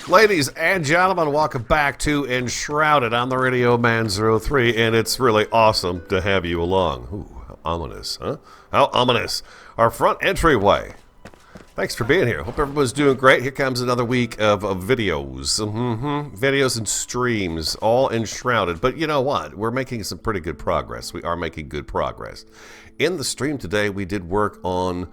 Ladies and gentlemen, welcome back to Enshrouded. I'm the Radio Man 03, and it's really awesome to have you along. Ooh, how ominous, huh? How ominous. Our front entryway. Thanks for being here. Hope everyone's doing great. Here comes another week of videos. Videos and streams, all enshrouded. But you know what? We're making some pretty good progress. We are making good progress. In the stream today, we did work on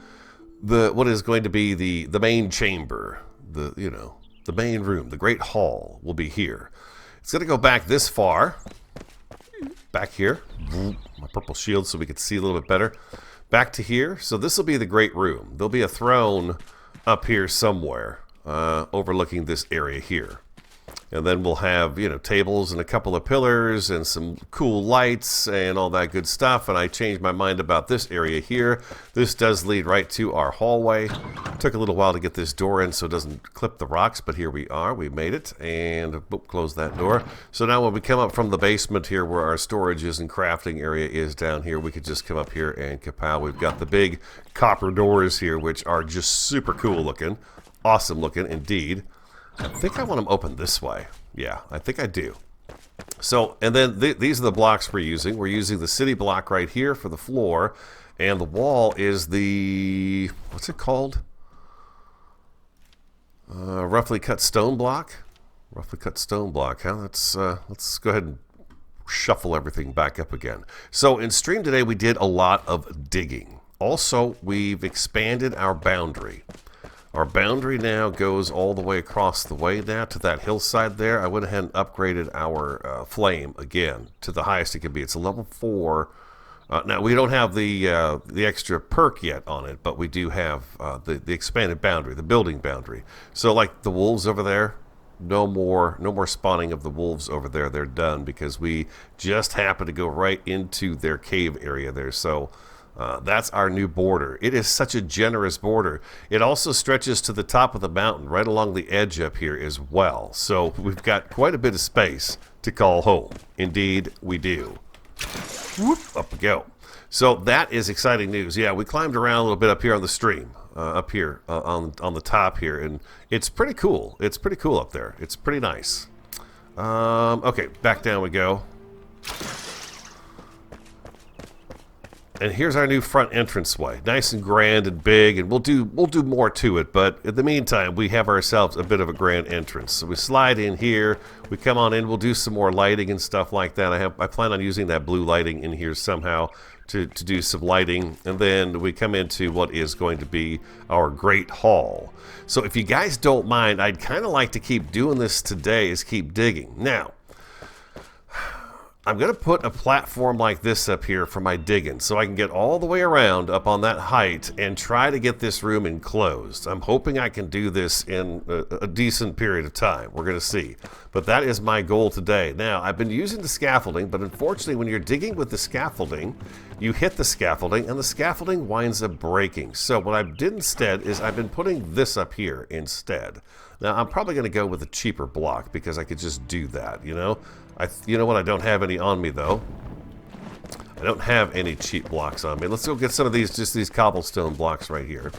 what is going to be the main chamber. The main room, the Great Hall, will be here. It's going to go back this far. Back here. My purple shield so we can see a little bit better. Back to here. So this will be the Great Room. There'll be a throne up here somewhere overlooking this area here. And then we'll have, tables and a couple of pillars and some cool lights and all that good stuff. And I changed my mind about this area here. This does lead right to our hallway. Took a little while to get this door in so it doesn't clip the rocks, but here we are. We made it, and close that door. So now when we come up from the basement here where our storage is and crafting area is down here, we could just come up here and kapow. We've got the big copper doors here, which are just super cool looking. Awesome looking indeed. I think I want them open this way. Yeah, I think I do. So, and then these are the blocks we're using. We're using the city block right here for the floor, and the wall is the, what's it called? Roughly cut stone block. Roughly cut stone block. Huh? Let's go ahead and shuffle everything back up again. So in stream today, we did a lot of digging. Also, we've expanded our boundary. Our boundary now goes all the way across the way now to that hillside there. I went ahead and upgraded our flame again to the highest it can be. It's a level 4. Now, we don't have the extra perk yet on it, but we do have the expanded boundary, the building boundary. So like the wolves over there, no more spawning of the wolves over there. They're done because we just happened to go right into their cave area there. So that's our new border. It is such a generous border. It also stretches to the top of the mountain, right along the edge up here as well. So we've got quite a bit of space to call home. Indeed, we do. Whoop, up we go. So that is exciting news. Yeah, we climbed around a little bit up here on the stream, up here on the top here, and it's pretty cool. It's pretty cool up there. It's pretty nice. Okay, back down we go. And here's our new front entranceway, nice and grand and big, and we'll do more to it. But in the meantime, we have ourselves a bit of a grand entrance. So we slide in here, we come on in, we'll do some more lighting and stuff like that. I plan on using that blue lighting in here somehow to do some lighting, and then we come into what is going to be our Great Hall. So if you guys don't mind, I'd kind of like to keep doing this today, is keep digging. Now, I'm going to put a platform like this up here for my digging so I can get all the way around up on that height and try to get this room enclosed. I'm hoping I can do this in a decent period of time. We're going to see. But that is my goal today. Now, I've been using the scaffolding, but unfortunately when you're digging with the scaffolding, you hit the scaffolding and the scaffolding winds up breaking. So what I did instead is I've been putting this up here instead. Now, I'm probably going to go with a cheaper block because I could just do that, you know what? I don't have any on me, though. I don't have any cheap blocks on me. Let's go get some of these, just these cobblestone blocks right here.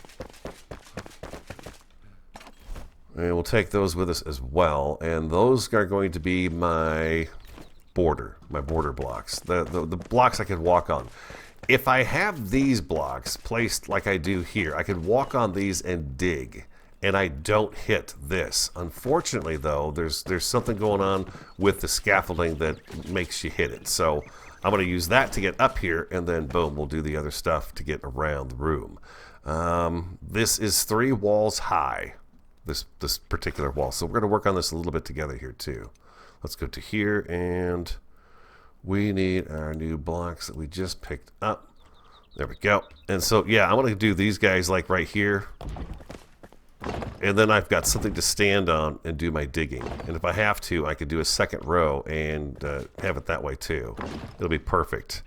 And we'll take those with us as well. And those are going to be my border blocks. The blocks I could walk on. If I have these blocks placed like I do here, I could walk on these and dig. And I don't hit this. Unfortunately, though, there's something going on with the scaffolding that makes you hit it. So I'm going to use that to get up here, and then boom, we'll do the other stuff to get around the room. This is 3 walls high, this particular wall. So we're going to work on this a little bit together here too. Let's go to here, and we need our new blocks that we just picked up. There we go. And so, yeah, I'm going to do these guys like right here. And then I've got something to stand on and do my digging. And if I have to, I could do a second row and have it that way too. It'll be perfect.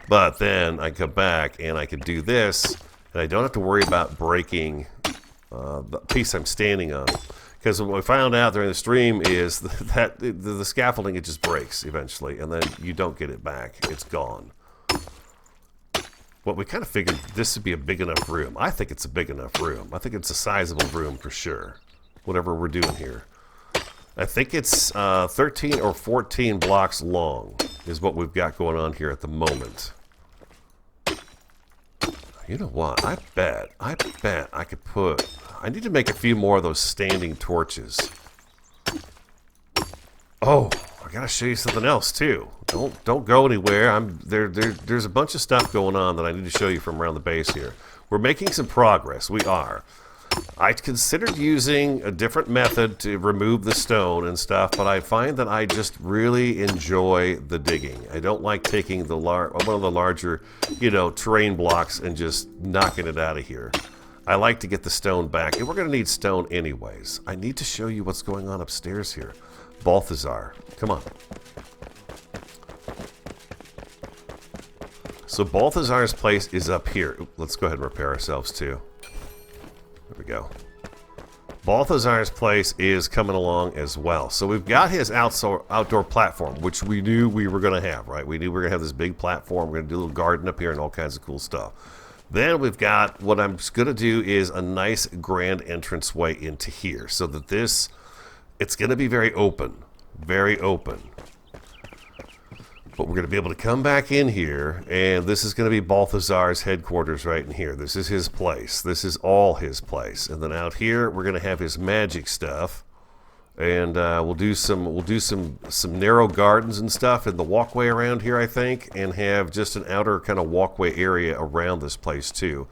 But then I come back and I can do this, and I don't have to worry about breaking the piece I'm standing on. Because what we found out during the stream is that the scaffolding, it just breaks eventually, and then you don't get it back. It's gone. Well, we kind of figured this would be a big enough room. I think it's a big enough room. I think it's a sizable room for sure. Whatever we're doing here. I think it's 13 or 14 blocks long is what we've got going on here at the moment. You know what? I bet I could put... I need to make a few more of those standing torches. Oh, I gotta show you something else too. Don't go anywhere. There's a bunch of stuff going on that I need to show you from around the base here. We're making some progress. We are. I considered using a different method to remove the stone and stuff, but I find that I just really enjoy the digging. I don't like taking the one of the larger, terrain blocks and just knocking it out of here. I like to get the stone back, and we're going to need stone anyways. I need to show you what's going on upstairs here. Balthazar, come on. So Balthazar's place is up here. Ooh, let's go ahead and repair ourselves too. There we go. Balthazar's place is coming along as well. So we've got his outdoor platform, which we knew we were going to have, right? We knew we were going to have this big platform. We're going to do a little garden up here and all kinds of cool stuff. Then we've got, what I'm going to do is a nice grand entranceway into here so that it's going to be very open. Very open. But we're going to be able to come back in here, and this is going to be Balthazar's headquarters right in here. This is his place. This is all his place. And then out here, we're going to have his magic stuff, and we'll do some narrow gardens and stuff in the walkway around here, I think, and have just an outer kind of walkway area around this place too.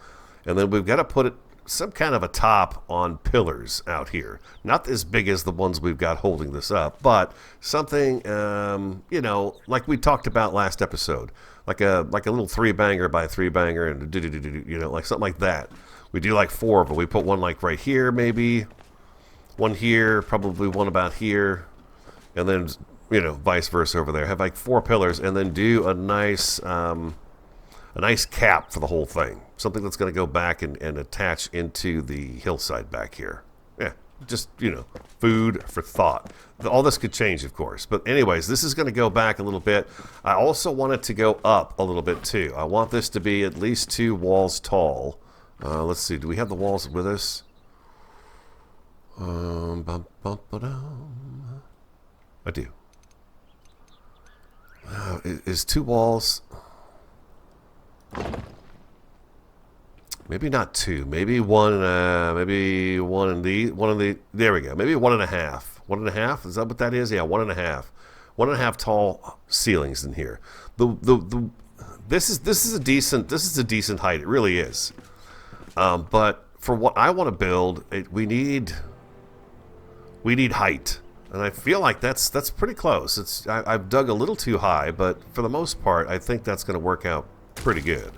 And then we've got to put some kind of a top on pillars out here. Not as big as the ones we've got holding this up, but something, like we talked about last episode. Like a little 3-banger by 3-banger and like something like that. We do like 4 of them. We put one like right here maybe. One here, probably one about here. And then, vice versa over there. Have like 4 pillars and then do a nice cap for the whole thing. Something that's going to go back and attach into the hillside back here. Yeah, just, food for thought. All this could change, of course. But anyways, this is going to go back a little bit. I also want it to go up a little bit, too. I want this to be at least 2 walls tall. Let's see. Do we have the walls with us? I do. Is 2 walls... Maybe not 2. Maybe one. Maybe one in the. There we go. Maybe 1.5. 1.5. Is that what that is? Yeah, 1.5. 1.5 tall ceilings in here. This is a decent height. It really is. But for what I want to build, we need height, and I feel like that's pretty close. I've dug a little too high, but for the most part, I think that's going to work out pretty good.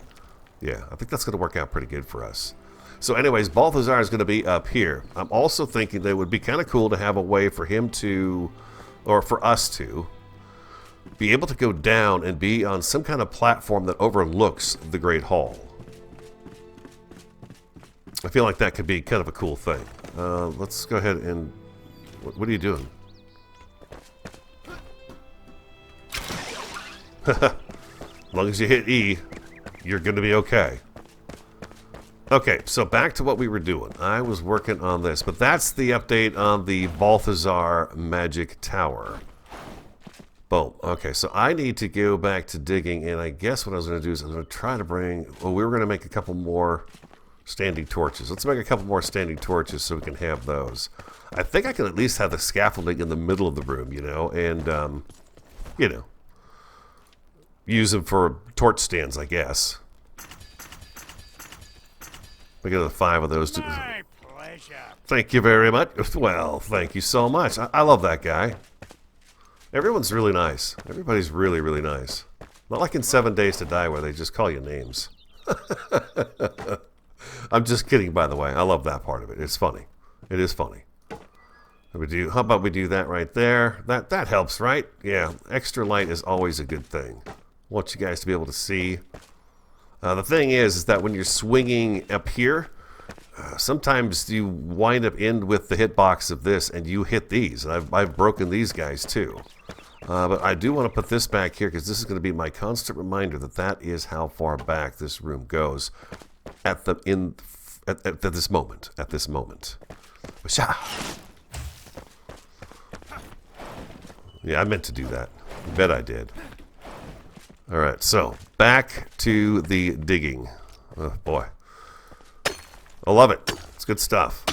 Yeah, I think that's going to work out pretty good for us. So anyways, Balthazar is going to be up here. I'm also thinking that it would be kind of cool to have a way for him to, or for us to, be able to go down and be on some kind of platform that overlooks the Great Hall. I feel like that could be kind of a cool thing. Let's go ahead and... What are you doing? As long as you hit E, you're going to be okay. Okay, so back to what we were doing. I was working on this, but that's the update on the Balthazar Magic Tower. Boom. Okay, so I need to go back to digging, and I guess what I was going to do is I'm going to try to bring... Well, we were going to make a couple more standing torches. Let's make a couple more standing torches so we can have those. I think I can at least have the scaffolding in the middle of the room, and, use them for torch stands, I guess. We got 5 of those. My pleasure. Thank you very much. Well, thank you so much. I love that guy. Everyone's really nice. Everybody's really, really nice. Not like in 7 Days to Die where they just call you names. I'm just kidding, by the way. I love that part of it. It's funny. It is funny. How about we do that right there? That helps, right? Yeah, extra light is always a good thing. I want you guys to be able to see. The thing is that when you're swinging up here, sometimes you wind up with the hitbox of this and you hit these. And I've broken these guys too. But I do want to put this back here because this is going to be my constant reminder that is how far back this room goes at this moment. Yeah, I meant to do that. I bet I did. Alright, so back to the digging. Oh, boy. I love it. It's good stuff.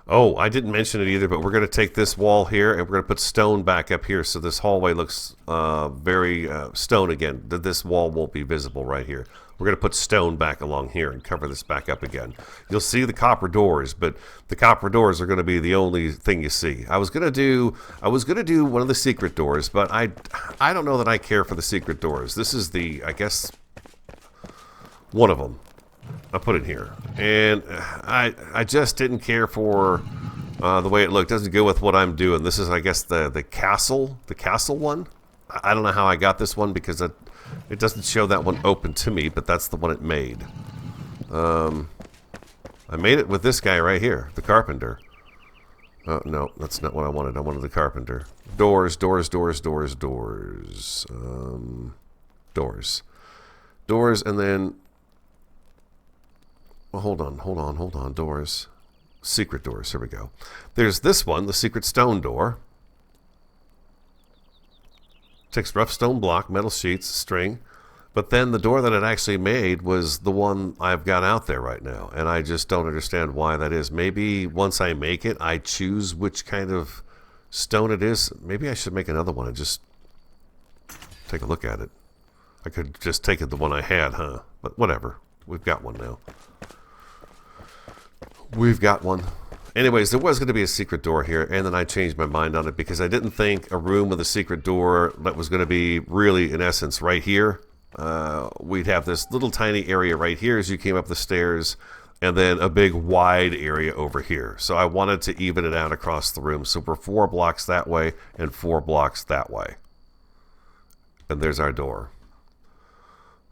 Oh, I didn't mention it either, but we're going to take this wall here and we're going to put stone back up here so this hallway looks very stone again. This wall won't be visible right here. We're going to put stone back along here and cover this back up again. You'll see the copper doors, but the copper doors are going to be the only thing you see. I was going to do one of the secret doors, but I don't know that I care for the secret doors. This is the, I guess, one of them. I put it here, and I just didn't care for the way it looked. It doesn't go with what I'm doing. This is, I guess, the castle one. I don't know how I got this one because it doesn't show that one open to me, but that's the one it made. I made it with this guy right here, the carpenter. Oh, no, that's not what I wanted. I wanted the carpenter. Doors, doors, doors, doors, doors. Doors. Doors, and then... Well, hold on. Doors. Secret doors. Here we go. There's this one, the secret stone door. Takes rough stone block, metal sheets, string. But then the door that it actually made was the one I've got out there right now. And I just don't understand why that is. Maybe once I make it, I choose which kind of stone it is. Maybe I should make another one and just take a look at it. I could just take it the one I had, huh? But whatever. We've got one now. We've got one. Anyways, there was going to be a secret door here, and then I changed my mind on it because I didn't think a room with a secret door that was going to be really, in essence, right here. We'd have this little tiny area right here as you came up the stairs, and then a big wide area over here. So I wanted to even it out across the room. So we're 4 blocks that way and 4 blocks that way. And there's our door.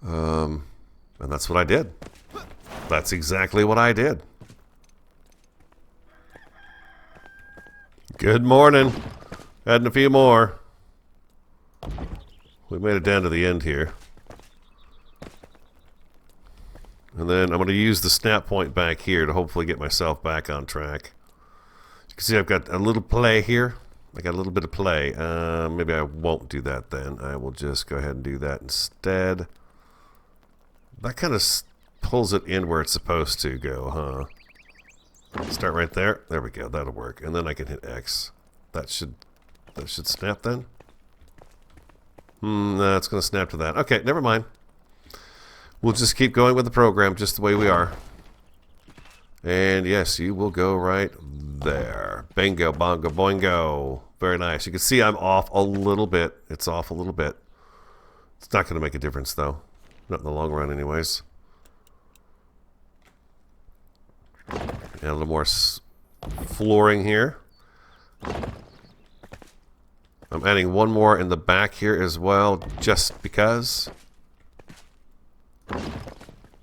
And that's what I did. That's exactly what I did. Good morning. Adding a few more. We made it down to the end here. And then I'm going to use the snap point back here to hopefully get myself back on track. You can see I've got a little play here. I got a little bit of play. Maybe I won't do that then. I will just go ahead and do that instead. That kind of pulls it in where it's supposed to go, huh? Start right there. There we go. That'll work. And then I can hit X. That should snap then. No, it's going to snap to that. Okay, never mind. We'll just keep going with the program just the way we are. And yes, you will go right there. Bingo, bongo, boingo. Very nice. You can see I'm off a little bit. It's off a little bit. It's not going to make a difference though. Not in the long run anyways. And a little more flooring here. I'm adding one more in the back here as well, just because.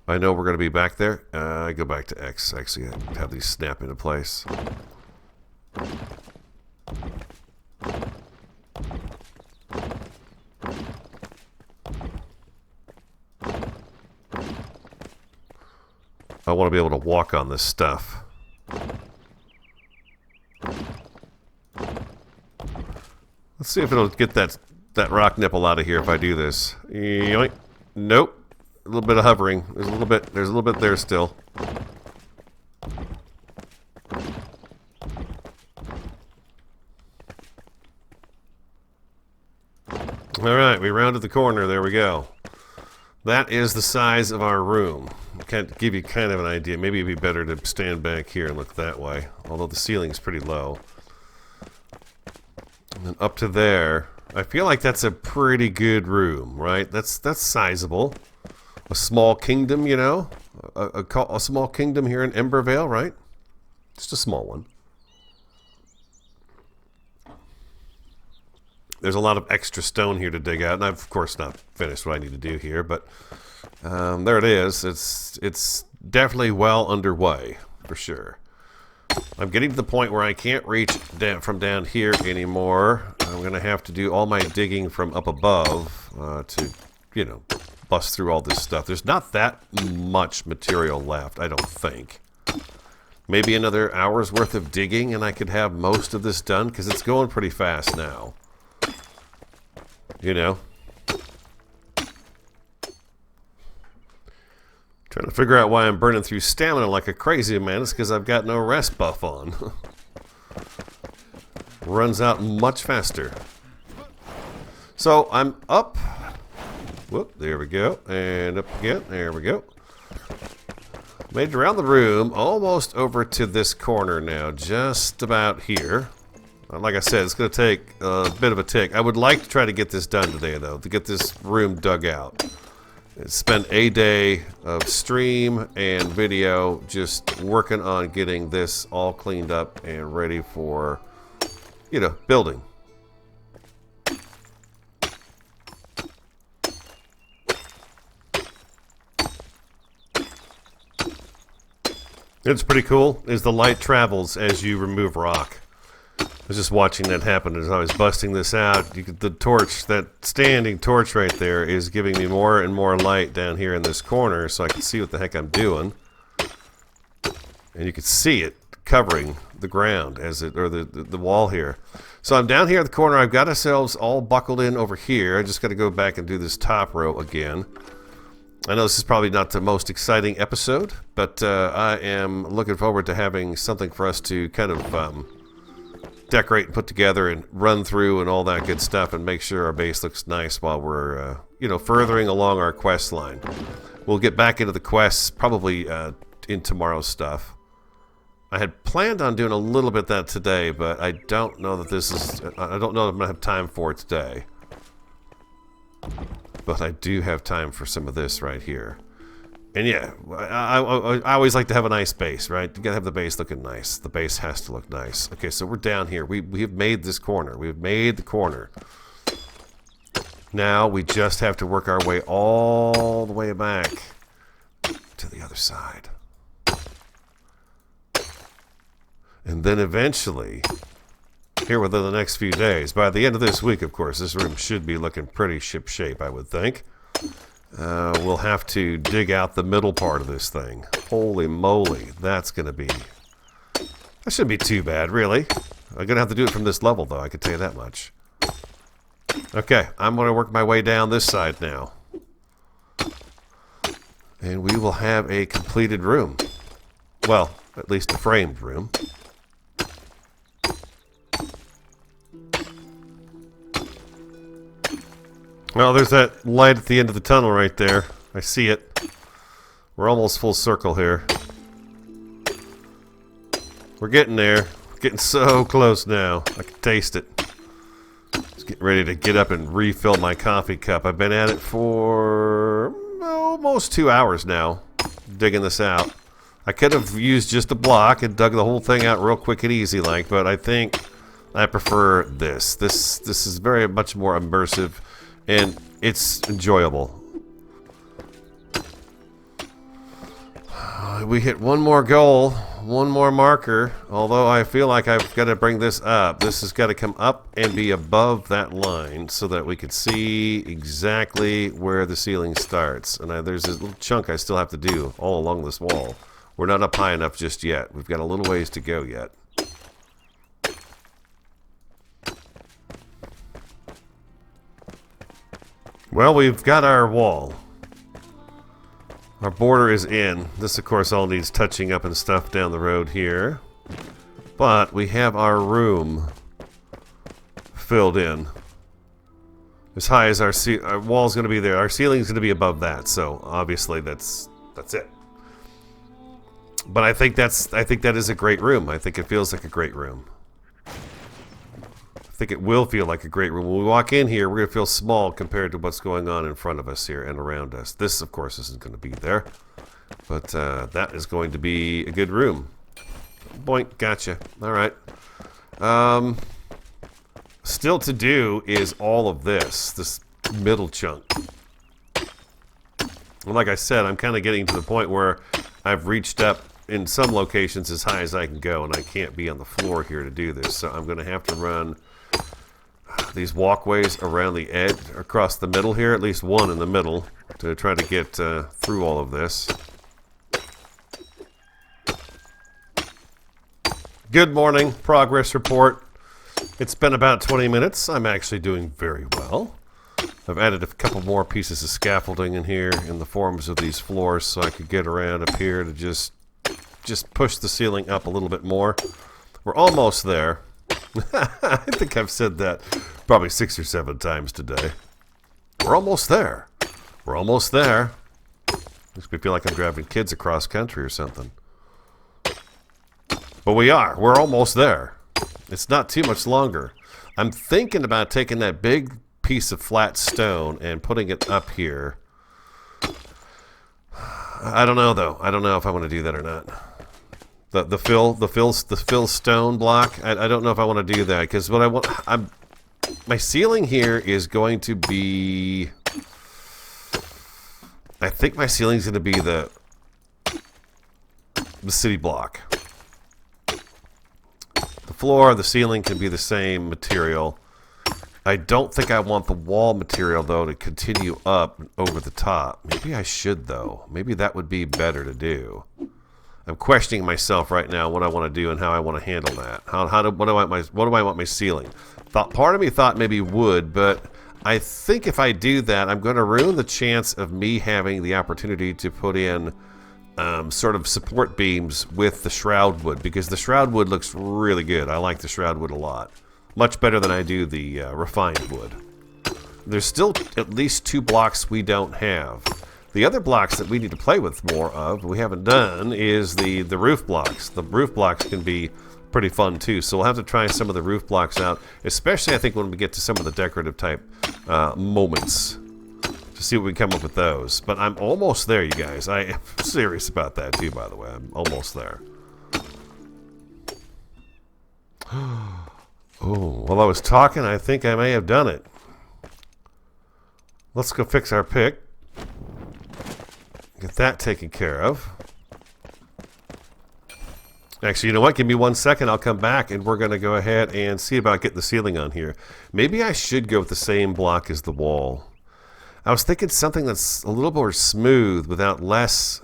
I know we're going to be back there. I go back to X. Actually, I have these snap into place. I want to be able to walk on this stuff. Let's see if it'll get that rock nipple out of here if I do this. Yoink. Nope. A little bit of hovering. There's a little bit there still. Alright, we rounded the corner. There we go. That is the size of our room. I can't give you kind of an idea. Maybe it'd be better to stand back here and look that way. Although the ceiling's pretty low. And then up to there. I feel like that's a pretty good room, right? That's sizable. A small kingdom, you know? A small kingdom here in Embervale, right? Just a small one. There's a lot of extra stone here to dig out, and I've, of course, not finished what I need to do here, but there it is. It's definitely well underway, for sure. I'm getting to the point where I can't reach from down here anymore. I'm going to have to do all my digging from up above to, you know, bust through all this stuff. There's not that much material left, I don't think. Maybe another hour's worth of digging and I could have most of this done, because it's going pretty fast now. You know? Trying to figure out why I'm burning through stamina like a crazy man. It's because I've got no rest buff on. Runs out much faster. So I'm up. Whoop, there we go. And up again. There we go. Made it around the room, almost over to this corner now. Just about here. Like I said, it's going to take a bit of a tick. I would like to try to get this done today, though, to get this room dug out. Spent a day of stream and video just working on getting this all cleaned up and ready for, you know, building. It's pretty cool is the light travels as you remove rock. I was just watching that happen as I was busting this out. The torch, that standing torch right there, is giving me more and more light down here in this corner so I can see what the heck I'm doing. And you can see it covering the ground, as it, or the wall here. So I'm down here at the corner. I've got ourselves all buckled in over here. I just got to go back and do this top row again. I know this is probably not the most exciting episode, but I am looking forward to having something for us to kind of decorate and put together and run through and all that good stuff and make sure our base looks nice while we're, you know, furthering along our quest line. We'll get back into the quests probably in tomorrow's stuff. I had planned on doing a little bit of that today, but I don't know that this is... I don't know if I'm going to have time for it today. But I do have time for some of this right here. And yeah, I always like to have a nice base, right? You gotta have the base looking nice. The base has to look nice. Okay, so we're down here. We have made this corner. We've made the corner. Now we just have to work our way all the way back to the other side. And then eventually, here within the next few days, by the end of this week, of course, this room should be looking pretty ship-shape, I would think. We'll have to dig out the middle part of this thing. Holy moly, that's going to be... That shouldn't be too bad, really. I'm going to have to do it from this level, though, I can tell you that much. Okay, I'm going to work my way down this side now. And we will have a completed room. Well, at least a framed room. Well, there's that light at the end of the tunnel right there. I see it. We're almost full circle here. We're getting there. We're getting so close now. I can taste it. Just getting ready to get up and refill my coffee cup. I've been at it for almost 2 hours now, digging this out. I could have used just a block and dug the whole thing out real quick and easy like, but I think I prefer this. This is very much more immersive. And it's enjoyable. We hit one more goal, one more marker, although I feel like I've got to bring this up. This has got to come up and be above that line so that we can see exactly where the ceiling starts. And there's this little chunk I still have to do all along this wall. We're not up high enough just yet. We've got a little ways to go yet. Well, we've got our wall. Our border is in. This, of course, all needs touching up and stuff down the road here. But we have our room filled in. As high as our wall's going to be there. Our ceiling's going to be above that, so obviously that's it. But I think that is a great room. I think it feels like a great room. I think it will feel like a great room. When we walk in here, we're going to feel small compared to what's going on in front of us here and around us. This, of course, isn't going to be there. But that is going to be a good room. Boink, gotcha. All right. Still to do is all of this middle chunk. And like I said, I'm kind of getting to the point where I've reached up in some locations as high as I can go, and I can't be on the floor here to do this. So I'm going to have to run these walkways around the edge, across the middle here, at least one in the middle, to try to get through all of this. Good morning, progress report. It's been about 20 minutes. I'm actually doing very well. I've added a couple more pieces of scaffolding in here in the forms of these floors so I could get around up here to just push the ceiling up a little bit more. We're almost there. I think I've said that probably 6 or 7 times today. We're almost there. We're almost there. Makes me feel like I'm driving kids across country or something. But we are. We're almost there. It's not too much longer. I'm thinking about taking that big piece of flat stone and putting it up here. I don't know though. I don't know if I want to do that or not. The fill stone block. I don't know if I want to do that because what I want. My ceiling here is going to be. I think my ceiling is going to be the city block. The floor, the ceiling can be the same material. I don't think I want the wall material, though, to continue up over the top. Maybe I should, though. Maybe that would be better to do. I'm questioning myself right now what I want to do and how I want to handle that. What do I want my ceiling? Part of me thought maybe wood, but I think if I do that, I'm going to ruin the chance of me having the opportunity to put in sort of support beams with the shroud wood, because the shroud wood looks really good. I like the shroud wood a lot. Much better than I do the refined wood. There's still at least 2 blocks we don't have. The other blocks that we need to play with more of, we haven't done, is the roof blocks. The roof blocks can be pretty fun too, so we'll have to try some of the roof blocks out, especially I think when we get to some of the decorative type moments, to see what we come up with those. But I'm almost there, you guys. I am serious about that too, by the way. I'm almost there. Oh, while I was talking, I think I may have done it. Let's go fix our pick. Get that taken care of. Actually, you know what? Give me 1 second. I'll come back, and we're going to go ahead and see about getting the ceiling on here. Maybe I should go with the same block as the wall. I was thinking something that's a little more smooth without less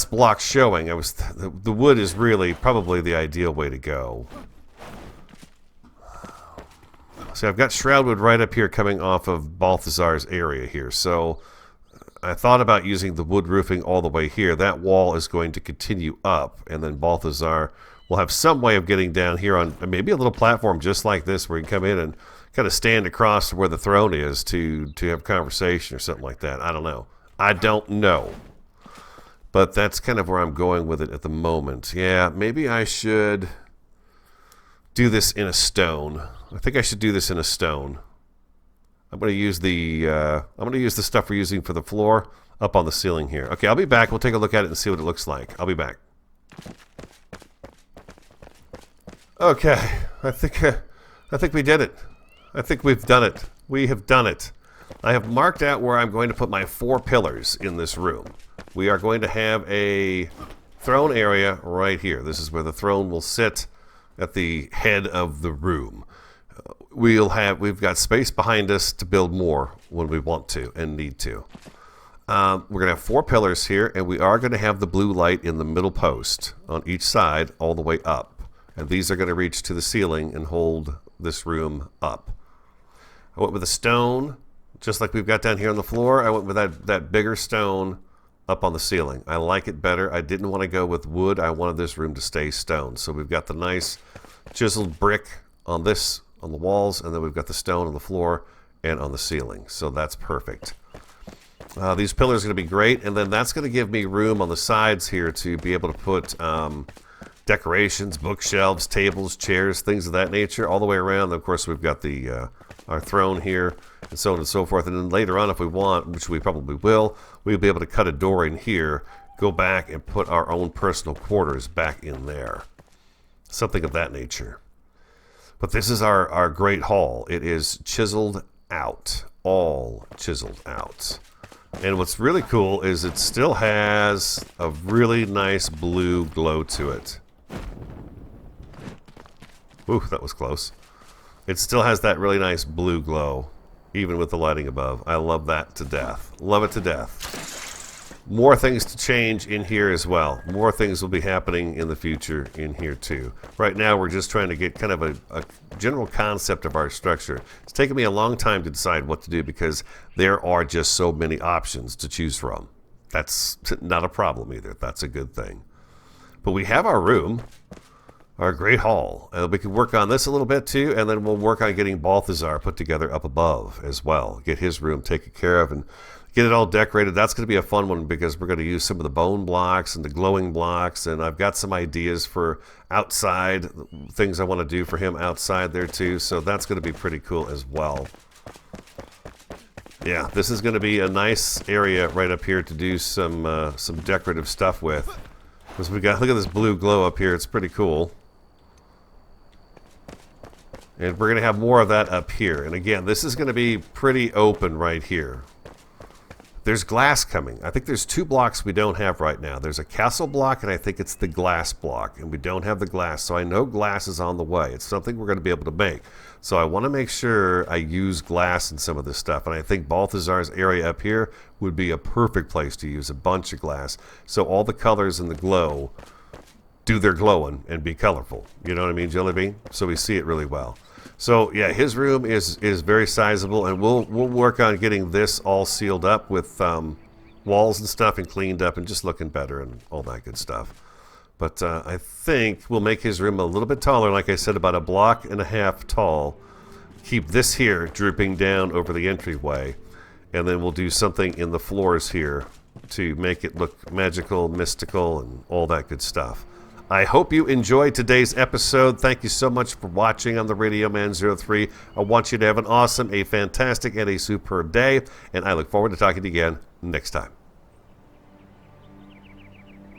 blocks showing. The wood is really probably the ideal way to go. See, I've got shroud wood right up here coming off of Balthazar's area here. So I thought about using the wood roofing all the way here. That wall is going to continue up, and then Balthazar will have some way of getting down here on maybe a little platform just like this where you can come in and kind of stand across where the throne is to have conversation or something like that. I don't know. I don't know. But that's kind of where I'm going with it at the moment. Yeah, maybe I should do this in a stone. I think I should do this in a stone. I'm going to use the stuff we're using for the floor up on the ceiling here. Okay, I'll be back. We'll take a look at it and see what it looks like. I'll be back. Okay, I think we did it. I think we've done it. We have done it. I have marked out where I'm going to put my 4 pillars in this room. We are going to have a throne area right here. This is where the throne will sit at the head of the room. We've got space behind us to build more when we want to and need to. We're going to have 4 pillars here, and we are going to have the blue light in the middle post on each side all the way up. And these are going to reach to the ceiling and hold this room up. I went with a stone, just like we've got down here on the floor. I went with that bigger stone up on the ceiling. I like it better. I didn't want to go with wood. I wanted this room to stay stone. So we've got the nice chiseled brick on the walls, and then we've got the stone on the floor and on the ceiling. So that's perfect. These pillars are going to be great, and then that's going to give me room on the sides here to be able to put decorations, bookshelves, tables, chairs, things of that nature all the way around. Of course, we've got our throne here and so on and so forth. And then later on, if we want, which we probably will, we'll be able to cut a door in here, go back and put our own personal quarters back in there. Something of that nature. But this is our great hall. It is chiseled out, all chiseled out. And what's really cool is it still has a really nice blue glow to it. Ooh, that was close. It still has that really nice blue glow. even with the lighting above. I love that to death. Love it to death. More things to change in here as well. More things will be happening in the future in here too. Right now we're just trying to get kind of a general concept of our structure. It's taken me a long time to decide what to do because there are just so many options to choose from. That's not a problem either. That's a good thing. But we have our room, our great hall. We can work on this a little bit too, and then we'll work on getting Balthazar put together up above as well. Get his room taken care of and get it all decorated. That's going to be a fun one because we're going to use some of the bone blocks and the glowing blocks, and I've got some ideas for outside, things I want to do for him outside there too, so that's going to be pretty cool as well. Yeah, this is going to be a nice area right up here to do some decorative stuff with. Because we got, look at this blue glow up here, it's pretty cool. And we're going to have more of that up here. And again, this is going to be pretty open right here. There's glass coming. I think there's 2 blocks we don't have right now. There's a castle block, and I think it's the glass block. And we don't have the glass, so I know glass is on the way. It's something we're going to be able to make. So I want to make sure I use glass in some of this stuff. And I think Balthazar's area up here would be a perfect place to use a bunch of glass. So all the colors in the glow do their glowing and be colorful. You know what I mean, Jelly Bean? So we see it really well. So yeah, his room is very sizable, and we'll work on getting this all sealed up with walls and stuff and cleaned up and just looking better and all that good stuff. But I think we'll make his room a little bit taller, like I said, about 1.5 blocks tall. Keep this here drooping down over the entryway, and then we'll do something in the floors here to make it look magical, mystical, and all that good stuff. I hope you enjoyed today's episode. Thank you so much for watching on the Radio Man 03. I want you to have an awesome, a fantastic, and a superb day, and I look forward to talking to you again next time.